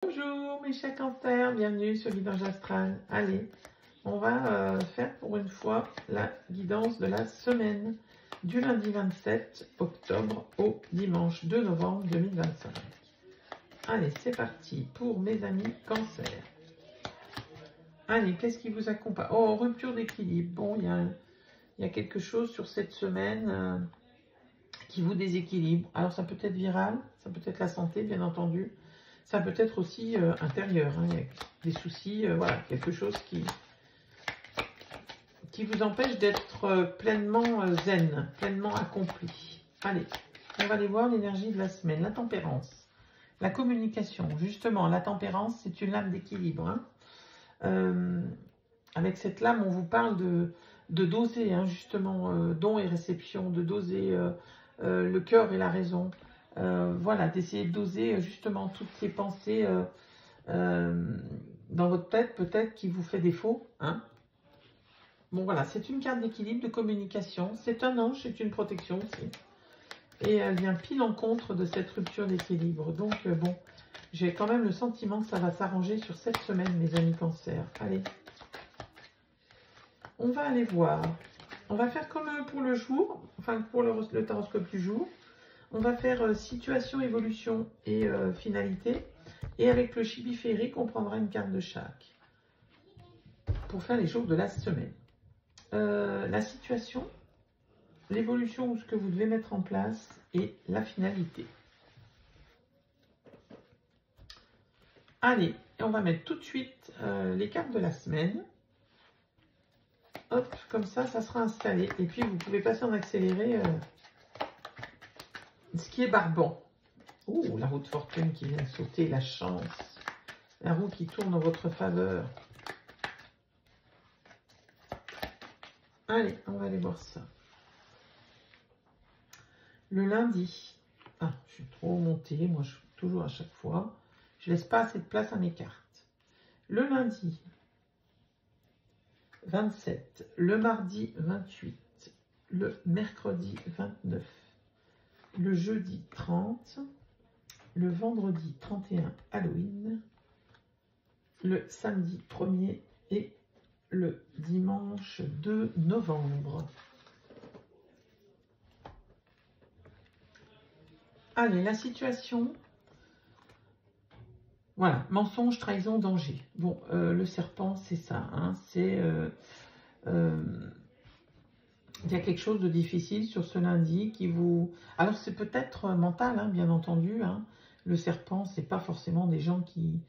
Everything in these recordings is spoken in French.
Bonjour mes chers cancers, bienvenue sur Guidance Astrale. Allez, on va faire pour une fois la guidance de la semaine du lundi 27 octobre au dimanche 2 novembre 2025. Allez, c'est parti pour mes amis cancer. Allez, qu'est-ce qui vous accompagne? Oh, rupture d'équilibre. Bon, il y a quelque chose sur cette semaine qui vous déséquilibre. Alors ça peut être viral, ça peut être la santé bien entendu. Ça peut être aussi intérieur, hein. Il y a des soucis, voilà, quelque chose qui vous empêche d'être pleinement zen, pleinement accompli. Allez, on va aller voir l'énergie de la semaine, la tempérance, la communication. Justement, la tempérance, c'est une lame d'équilibre. Hein. Avec cette lame, on vous parle de doser, hein, justement, don et réception, de doser le cœur et la raison. Voilà, d'essayer de doser justement toutes ces pensées dans votre tête, peut-être qui vous fait défaut. Hein. Bon voilà, c'est une carte d'équilibre, de communication. C'est un ange, c'est une protection aussi. Et elle vient pile en contre de cette rupture d'équilibre. Donc bon, j'ai quand même le sentiment que ça va s'arranger sur cette semaine, mes amis cancer. Allez, on va aller voir. On va faire comme pour le jour, enfin pour le taroscope du jour. On va faire situation, évolution et finalité. Et avec le chibi féerique, on prendra une carte de chaque. Pour faire les jours de la semaine. La situation, l'évolution ou ce que vous devez mettre en place et la finalité. Allez, et on va mettre tout de suite les cartes de la semaine. Hop, comme ça, ça sera installé. Et puis, vous pouvez passer en accéléré ce qui est barbant. Ouh, la roue de fortune qui vient de sauter, la chance. La roue qui tourne en votre faveur. Allez, on va aller voir ça. Le lundi. Ah, je suis trop montée. Moi, je suis toujours à chaque fois. Je laisse pas assez de place à mes cartes. Le lundi 27. Le mardi 28. Le mercredi 29. Le jeudi 30. Le vendredi 31, Halloween, le samedi 1er et le dimanche 2 novembre. Allez, la situation. Voilà, mensonge, trahison, danger. Bon, le serpent, c'est ça. Hein, c'est... il y a quelque chose de difficile sur ce lundi qui vous... Alors, c'est peut-être mental, hein, bien entendu. Hein. Le serpent, c'est pas forcément des gens qui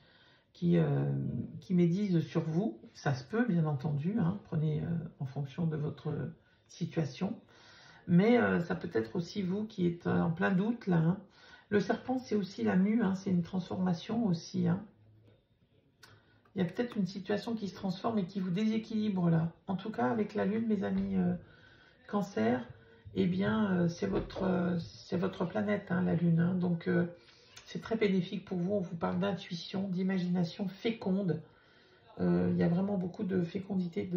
médisent sur vous. Ça se peut, bien entendu. Hein. Prenez en fonction de votre situation. Mais ça peut être aussi vous qui êtes en plein doute, là. Hein. Le serpent, c'est aussi la mue. Hein. C'est une transformation aussi. Hein. Il y a peut-être une situation qui se transforme et qui vous déséquilibre, là. En tout cas, avec la lune, mes amis cancer, eh bien, c'est votre planète, hein, la lune. Hein. Donc, c'est très bénéfique pour vous. On vous parle d'intuition, d'imagination féconde. Il y a vraiment beaucoup de fécondité,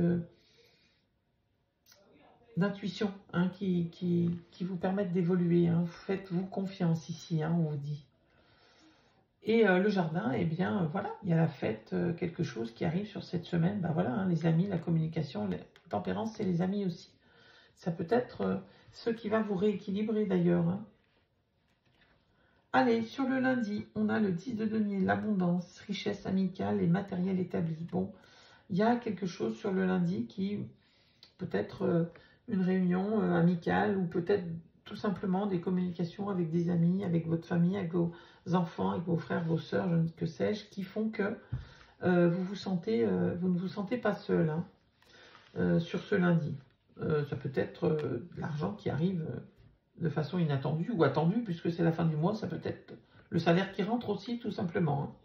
d'intuition hein, qui vous permettent d'évoluer. Hein. Faites-vous confiance ici, hein, on vous dit. Et le jardin, eh bien, voilà, il y a la fête, quelque chose qui arrive sur cette semaine. Ben voilà, hein, les amis, la communication, la tempérance, c'est les amis aussi. Ça peut être ce qui va vous rééquilibrer d'ailleurs. Hein. Allez, sur le lundi, on a le 10 de denier, l'abondance, richesse amicale et matériel établi. Bon, il y a quelque chose sur le lundi qui peut être une réunion amicale ou peut-être tout simplement des communications avec des amis, avec votre famille, avec vos enfants, avec vos frères, vos sœurs, je ne sais que sais-je, qui font que vous ne vous sentez pas seul hein, sur ce lundi. Ça peut être de l'argent qui arrive de façon inattendue ou attendue, puisque c'est la fin du mois, ça peut être le salaire qui rentre aussi, tout simplement.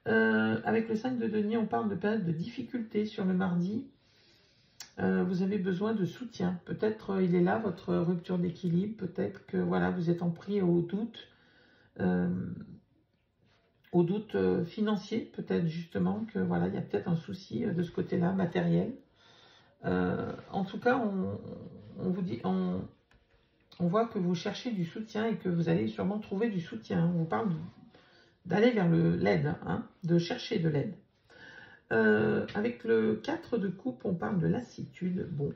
Hein. Avec le 5 de denier, on parle de période de difficulté sur le mardi. Vous avez besoin de soutien. Peut-être il est là, votre rupture d'équilibre. Peut-être que voilà, vous êtes pris au doute financier. Peut-être justement que voilà, il y a peut-être un souci de ce côté-là, matériel. En tout cas, on vous dit, on voit que vous cherchez du soutien et que vous allez sûrement trouver du soutien. On vous parle d'aller vers l'aide, hein, de chercher de l'aide. Avec le 4 de coupe, on parle de lassitude. Bon,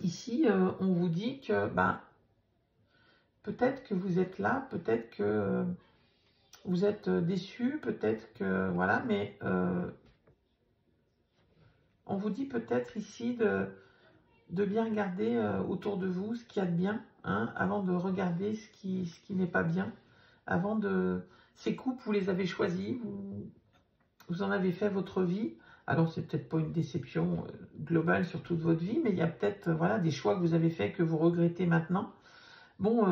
ici, on vous dit que peut-être que vous êtes là, peut-être que vous êtes déçu, peut-être que voilà, mais on vous dit peut-être ici de bien regarder autour de vous ce qu'il y a de bien, hein, avant de regarder ce qui n'est pas bien. Avant de... Ces coupes, vous les avez choisis, vous en avez fait votre vie. Alors, c'est peut-être pas une déception globale sur toute votre vie, mais il y a peut-être voilà, des choix que vous avez faits que vous regrettez maintenant. Bon,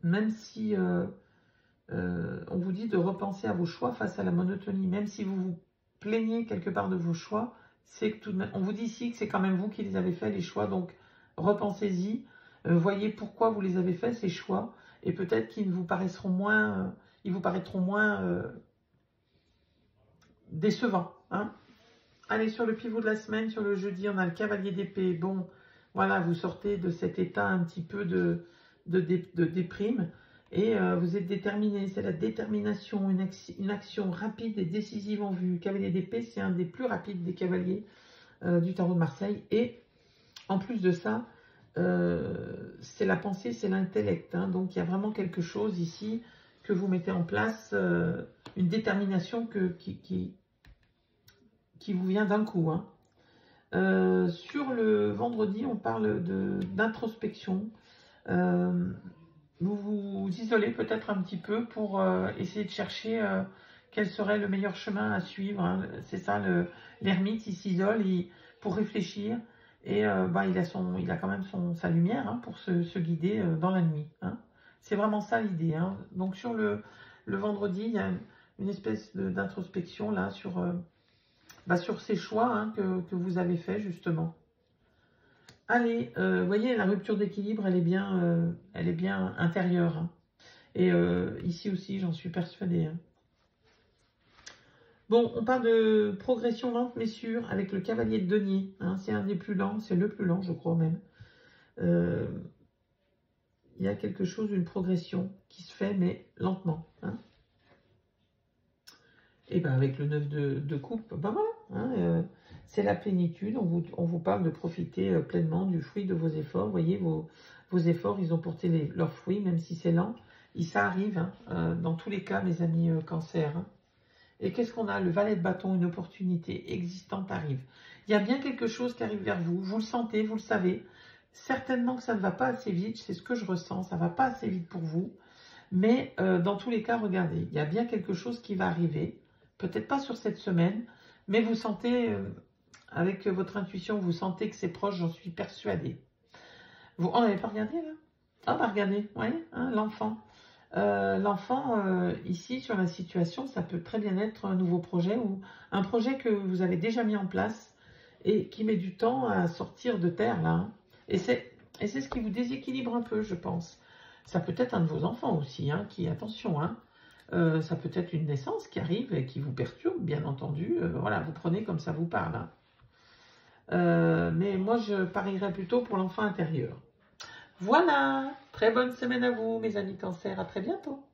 même si on vous dit de repenser à vos choix face à la monotonie, même si vous vous plaignez quelque part de vos choix, c'est que tout de même, on vous dit ici que c'est quand même vous qui les avez fait, les choix, donc repensez-y, voyez pourquoi vous les avez fait, ces choix, et peut-être qu'ils vous paraîtront moins, décevants. Hein. Allez, sur le pivot de la semaine, sur le jeudi, on a le cavalier d'épée. Bon, voilà, vous sortez de cet état un petit peu de déprime, et vous êtes déterminé. C'est la détermination, une action rapide et décisive en vue. Cavalier d'épée, c'est un des plus rapides des cavaliers du tarot de Marseille. Et en plus de ça, c'est la pensée, c'est l'intellect. Hein. Donc il y a vraiment quelque chose ici que vous mettez en place, une détermination qui vous vient d'un coup. Hein. Sur le vendredi, on parle d'introspection. Vous vous isolez peut-être un petit peu pour essayer de chercher quel serait le meilleur chemin à suivre. Hein. C'est ça, l'ermite, il s'isole pour réfléchir. Et il a quand même sa lumière, hein, pour se guider dans la nuit. Hein. C'est vraiment ça l'idée. Hein. Donc sur le vendredi, il y a une espèce d'introspection là sur ces choix, hein, que vous avez fait justement. Allez, vous voyez, la rupture d'équilibre, elle est bien intérieure. Hein. Et ici aussi, j'en suis persuadée. Hein. Bon, on parle de progression lente mais sûre avec le cavalier de denier. Hein, c'est un des plus lents, c'est le plus lent, je crois même. Il y a quelque chose, une progression qui se fait, mais lentement. Hein. Et bien, avec le 9 de coupe, ben voilà. Hein, c'est la plénitude. On vous parle de profiter pleinement du fruit de vos efforts. Vous voyez, vos efforts, ils ont porté leurs fruits, même si c'est lent. Et ça arrive, hein, dans tous les cas, mes amis cancer. Hein. Et qu'est-ce qu'on a? Le valet de bâton, une opportunité existante arrive. Il y a bien quelque chose qui arrive vers vous. Vous le sentez, vous le savez. Certainement que ça ne va pas assez vite. C'est ce que je ressens. Ça ne va pas assez vite pour vous. Mais dans tous les cas, regardez. Il y a bien quelque chose qui va arriver. Peut-être pas sur cette semaine. Mais vous sentez, avec votre intuition, vous sentez que c'est proche. J'en suis persuadée. On n'avait pas regardé là? Ah bah regardez. Oui, hein, l'enfant. L'enfant, ici, sur la situation, ça peut très bien être un nouveau projet ou un projet que vous avez déjà mis en place et qui met du temps à sortir de terre, là. Hein. Et c'est ce qui vous déséquilibre un peu, je pense. Ça peut être un de vos enfants aussi, hein, attention, hein, ça peut être une naissance qui arrive et qui vous perturbe, bien entendu. Voilà, vous prenez comme ça vous parle. Hein. Mais moi, je parierais plutôt pour l'enfant intérieur. Voilà, très bonne semaine à vous, mes amis cancer, à très bientôt.